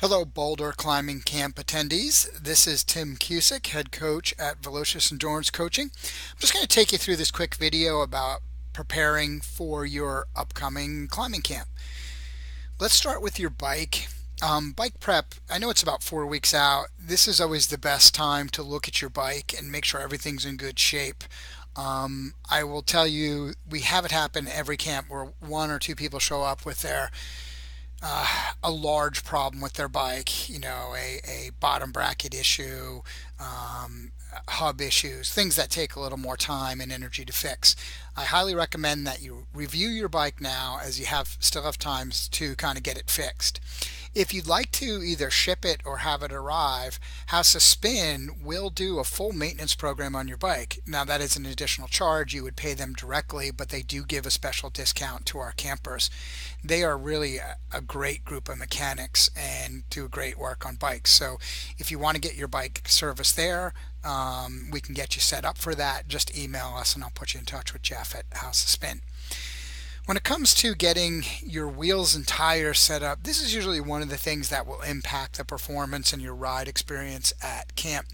Hello, Boulder Climbing Camp attendees. This is Tim Cusick, head coach at Velocious Endurance Coaching. I'm just going to take you through this quick video about preparing for your upcoming climbing camp. Let's start with your bike. Bike prep, I know it's about 4 weeks out. This is always the best time to look at your bike and make sure everything's in good shape. I will tell you, we have it happen every camp where one or two people show up with a large problem with their bike, a bottom bracket issue, hub issues, things that take a little more time and energy to fix. I highly recommend that you review your bike now as you still have time to kind of get it fixed. If you'd like to either ship it or have it arrive, House of Spin will do a full maintenance program on your bike. Now that is an additional charge. You would pay them directly, but they do give a special discount to our campers. They are really a great group of mechanics and do great work on bikes. So if you want to get your bike serviced there, we can get you set up for that. Just email us and I'll put you in touch with Jeff at House of Spin. When it comes to getting your wheels and tires set up, this is usually one of the things that will impact the performance and your ride experience at camp.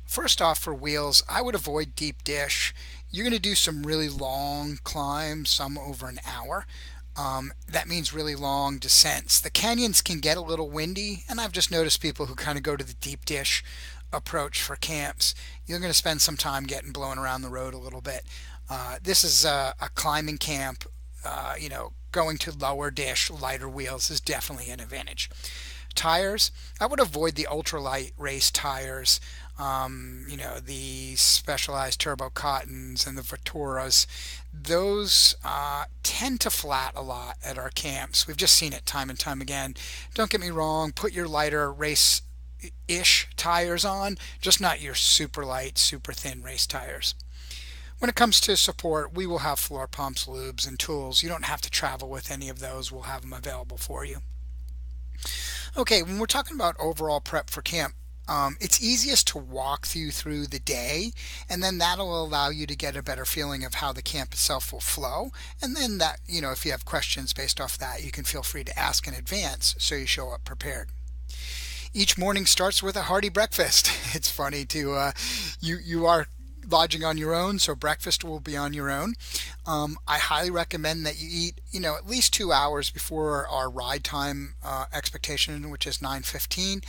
First off, for wheels, I would avoid deep dish. You're going to do some really long climbs, some over an hour. That means really long descents. The canyons can get a little windy, and I've just noticed people who kind of go to the deep dish approach for camps. You're going to spend some time getting blown around the road a little bit. This is a climbing camp. Going to lower dish, lighter wheels is definitely an advantage. Tires, I would avoid the ultralight race tires, the specialized turbo cottons and the Vitoras. Those tend to flat a lot at our camps. We've just seen it time and time again. Don't get me wrong, put your lighter race-ish tires on, just not your super light, super thin race tires. When it comes to support, we will have floor pumps, lubes, and tools. You don't have to travel with any of those. We'll have them available for you. Okay, when we're talking about overall prep for camp, it's easiest to walk you through the day, and then that'll allow you to get a better feeling of how the camp itself will flow. And then that, if you have questions based off that, you can feel free to ask in advance so you show up prepared. Each morning starts with a hearty breakfast. It's funny to, you are lodging on your own, so breakfast will be on your own. I highly recommend that you eat, at least 2 hours before our ride time expectation, which is 9:15.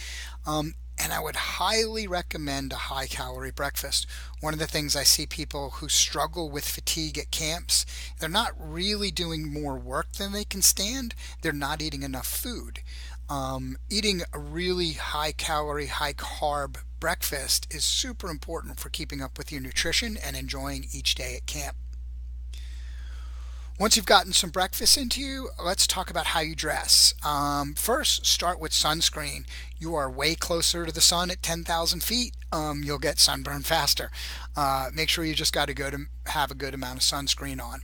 And I would highly recommend a high calorie breakfast. One of the things I see people who struggle with fatigue at camps, they're not really doing more work than they can stand. They're not eating enough food. Eating a really high calorie, high carb breakfast is super important for keeping up with your nutrition and enjoying each day at camp. Once you've gotten some breakfast into you, let's talk about how you dress. First, start with sunscreen. You are way closer to the sun at 10,000 feet. You'll get sunburn faster. Make sure you just got to have a good amount of sunscreen on.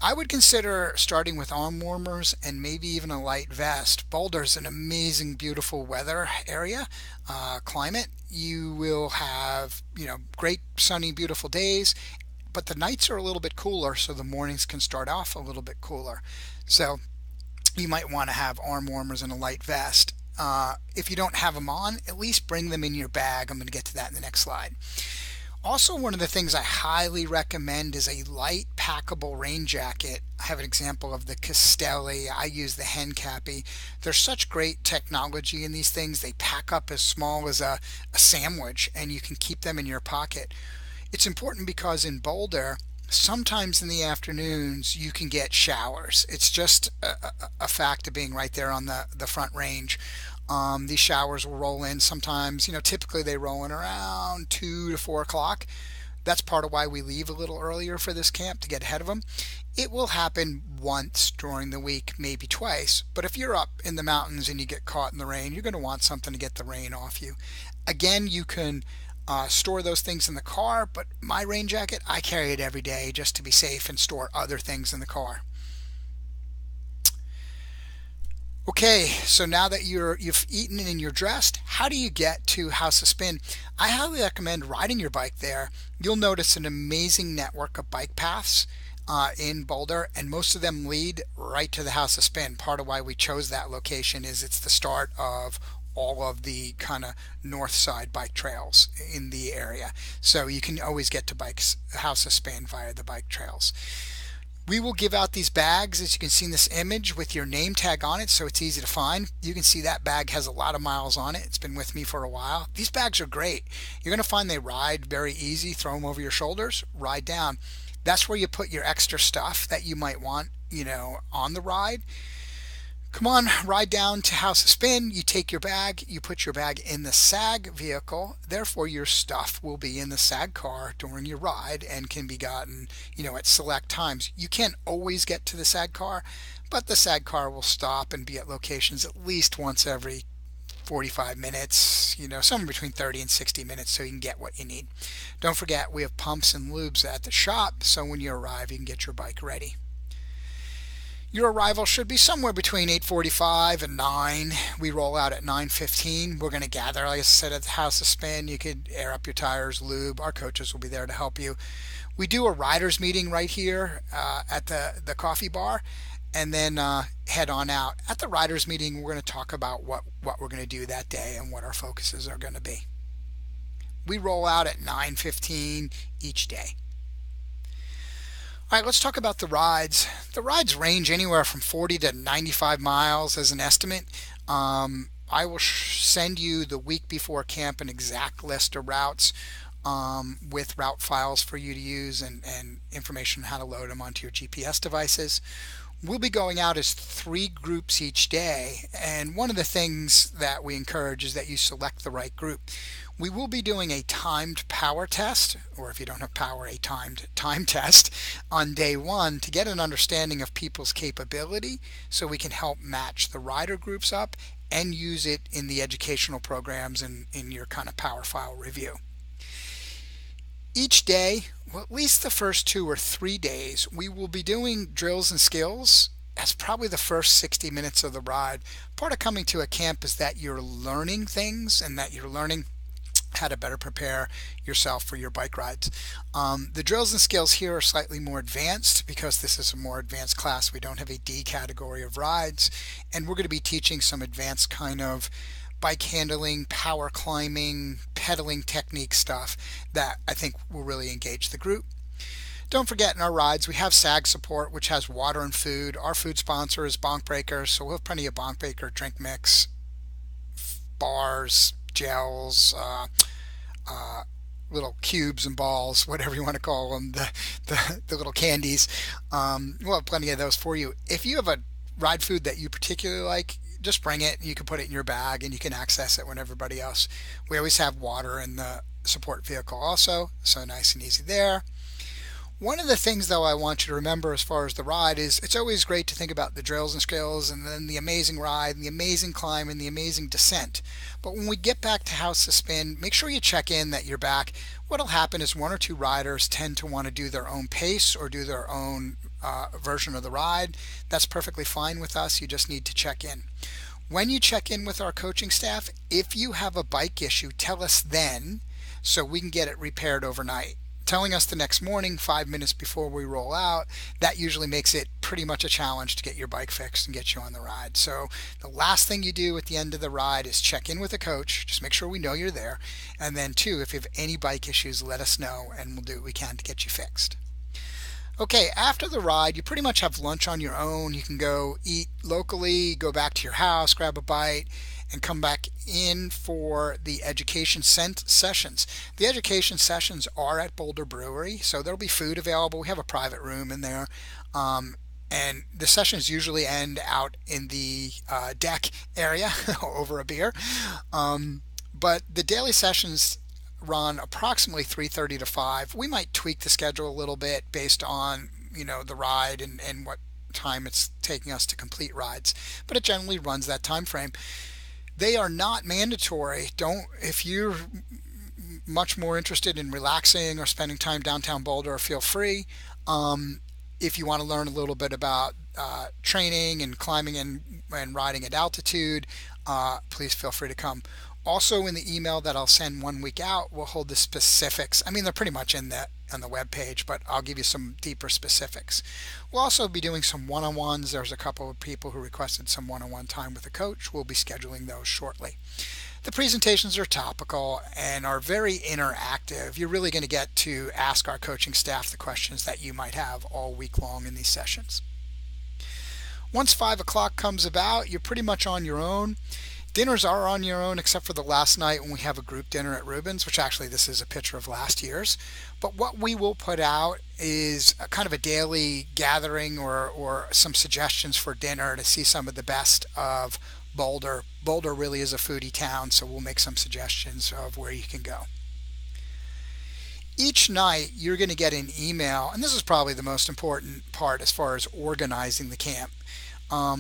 I would consider starting with arm warmers and maybe even a light vest. Boulder's an amazing, beautiful weather area, climate. You will have, great sunny, beautiful days, but the nights are a little bit cooler, so the mornings can start off a little bit cooler. So you might want to have arm warmers and a light vest. If you don't have them on, at least bring them in your bag. I'm going to get to that in the next slide. Also, one of the things I highly recommend is a light packable rain jacket. I have an example of the Castelli. I use the Hen Cappy. There's such great technology in these things. They pack up as small as a sandwich and you can keep them in your pocket. It's important because in Boulder, sometimes in the afternoons you can get showers. It's just a fact of being right there on the front range. These showers will roll in sometimes, typically they roll in around 2 to 4 o'clock. That's part of why we leave a little earlier for this camp to get ahead of them. It will happen once during the week, maybe twice, but if you're up in the mountains and you get caught in the rain, you're going to want something to get the rain off you. Again, you can store those things in the car, but my rain jacket, I carry it every day just to be safe and store other things in the car. Okay, so now that you've eaten and you're dressed, how do you get to House of Spin? I highly recommend riding your bike there. You'll notice an amazing network of bike paths. in Boulder, and most of them lead right to the House of Spin. Part of why we chose that location is it's the start of all of the kind of north side bike trails in the area. So you can always get to bikes House of Spin via the bike trails. We will give out these bags, as you can see in this image, with your name tag on it, so it's easy to find. You can see that bag has a lot of miles on it. It's been with me for a while. These bags are great. You're going to find they ride very easy. Throw them over your shoulders, ride down. That's where you put your extra stuff that you might want, on the ride. Come on, ride down to House of Spin. You take your bag, you put your bag in the SAG vehicle. Therefore, your stuff will be in the SAG car during your ride and can be gotten, at select times. You can't always get to the SAG car, but the SAG car will stop and be at locations at least once every 45 minutes, somewhere between 30 and 60 minutes so you can get what you need. Don't forget, we have pumps and lubes at the shop, so when you arrive, you can get your bike ready. Your arrival should be somewhere between 8:45 and 9. We roll out at 9:15. We're going to gather, like I said, at the House of Spin. You could air up your tires, lube. Our coaches will be there to help you. We do a riders meeting right here at the coffee bar, and then head on out. At the riders meeting, we're going to talk about what we're going to do that day and what our focuses are going to be. We roll out at 9:15 each day. All right, let's talk about the rides. The rides range anywhere from 40 to 95 miles as an estimate. I will send you the week before camp an exact list of routes with route files for you to use and information on how to load them onto your GPS devices. We'll be going out as 3 groups each day, and one of the things that we encourage is that you select the right group. We will be doing a timed power test, or if you don't have power, a timed time test on day 1 to get an understanding of people's capability so we can help match the rider groups up and use it in the educational programs and in your kind of power file review. Each day, well, at least the first 2 or 3 days, we will be doing drills and skills as probably the first 60 minutes of the ride. Part of coming to a camp is that you're learning things and that you're learning how to better prepare yourself for your bike rides. The drills and skills here are slightly more advanced because this is a more advanced class. We don't have a D category of rides, and we're going to be teaching some advanced kind of bike handling, power climbing, pedaling technique stuff that I think will really engage the group. Don't forget, in our rides we have SAG support, which has water and food. Our food sponsor is Bonk Breaker, so we'll have plenty of Bonk Breaker drink mix, bars, gels, little cubes and balls, whatever you want to call them, the little candies. We'll have plenty of those for you. If you have a ride food that you particularly like, just bring it. You can put it in your bag and you can access it when everybody else. We always have water in the support vehicle also, so nice and easy there. One of the things, though, I want you to remember as far as the ride is it's always great to think about the drills and skills and then the amazing ride and the amazing climb and the amazing descent. But when we get back to House of Spin, make sure you check in that you're back. What'll happen is 1 or 2 riders tend to want to do their own pace or do their own version of the ride. That's perfectly fine with us. You just need to check in. When you check in with our coaching staff, if you have a bike issue, tell us then so we can get it repaired overnight. Telling us the next morning, 5 minutes before we roll out, that usually makes it pretty much a challenge to get your bike fixed and get you on the ride. So the last thing you do at the end of the ride is check in with a coach. Just make sure we know you're there. And then 2, if you have any bike issues, let us know and we'll do what we can to get you fixed. Okay, after the ride, you pretty much have lunch on your own. You can go eat locally, go back to your house, grab a bite, and come back in for the education sessions. The education sessions are at Boulder Brewery, so there'll be food available. We have a private room in there. And the sessions usually end out in the deck area over a beer. But the daily sessions run approximately 3:30 to 5. We might tweak the schedule a little bit based on the ride and what time it's taking us to complete rides, but it generally runs that time frame. They are not mandatory. If you're much more interested in relaxing or spending time downtown Boulder, feel free. If you want to learn a little bit about training and climbing and riding at altitude, please feel free to come. Also, in the email that I'll send 1 week out, we'll hold the specifics. I mean, they're pretty much in the on the web page, but I'll give you some deeper specifics. We'll also be doing some one-on-ones. There's a couple of people who requested some one-on-one time with a coach. We'll be scheduling those shortly. The presentations are topical and are very interactive. You're really going to get to ask our coaching staff the questions that you might have all week long in these sessions. Once 5 o'clock comes about, you're pretty much on your own. Dinners are on your own except for the last night when we have a group dinner at Rubens, which actually this is a picture of last year's. But what we will put out is a kind of a daily gathering or some suggestions for dinner to see some of the best of Boulder. Boulder really is a foodie town, so we'll make some suggestions of where you can go. Each night you're going to get an email, and this is probably the most important part as far as organizing the camp.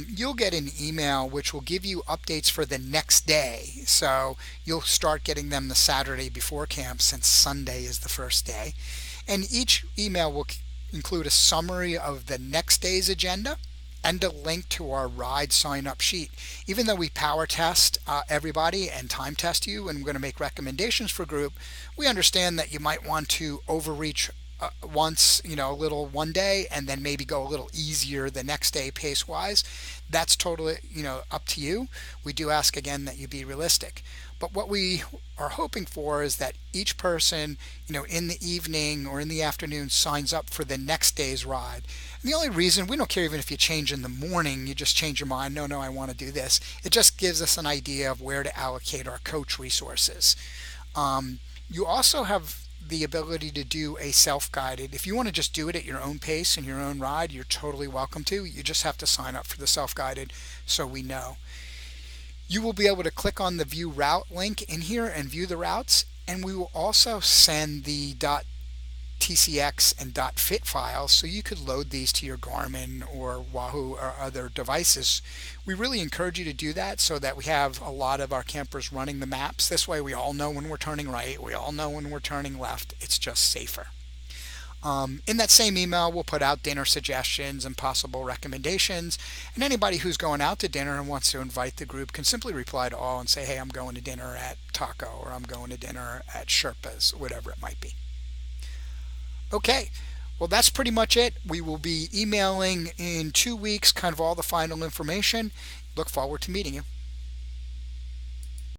You'll get an email which will give you updates for the next day. So you'll start getting them the Saturday before camp since Sunday is the first day. And each email will include a summary of the next day's agenda and a link to our ride sign up sheet. Even though we power test everybody and time test you, and we're going to make recommendations for group, we understand that you might want to overreach once, a little one day, and then maybe go a little easier the next day pace wise. That's totally, up to you. We do ask again that you be realistic. But what we are hoping for is that each person, in the evening or in the afternoon signs up for the next day's ride. And the only reason, we don't care even if you change in the morning, you just change your mind, no, I want to do this. It just gives us an idea of where to allocate our coach resources. You also have the ability to do a self-guided. If you want to just do it at your own pace and your own ride, you're totally welcome to. You just have to sign up for the self-guided so we know. You will be able to click on the view route link in here and view the routes, and we will also send the .tcx and .fit files so you could load these to your Garmin or Wahoo or other devices. We really encourage you to do that so that we have a lot of our campers running the maps. This way we all know when we're turning right, we all know when we're turning left. It's just safer. In that same email, we'll put out dinner suggestions and possible recommendations. And anybody who's going out to dinner and wants to invite the group can simply reply to all and say, hey, I'm going to dinner at Taco, or I'm going to dinner at Sherpa's, whatever it might be. Okay, well, that's pretty much it. We will be emailing in 2 weeks kind of all the final information. Look forward to meeting you.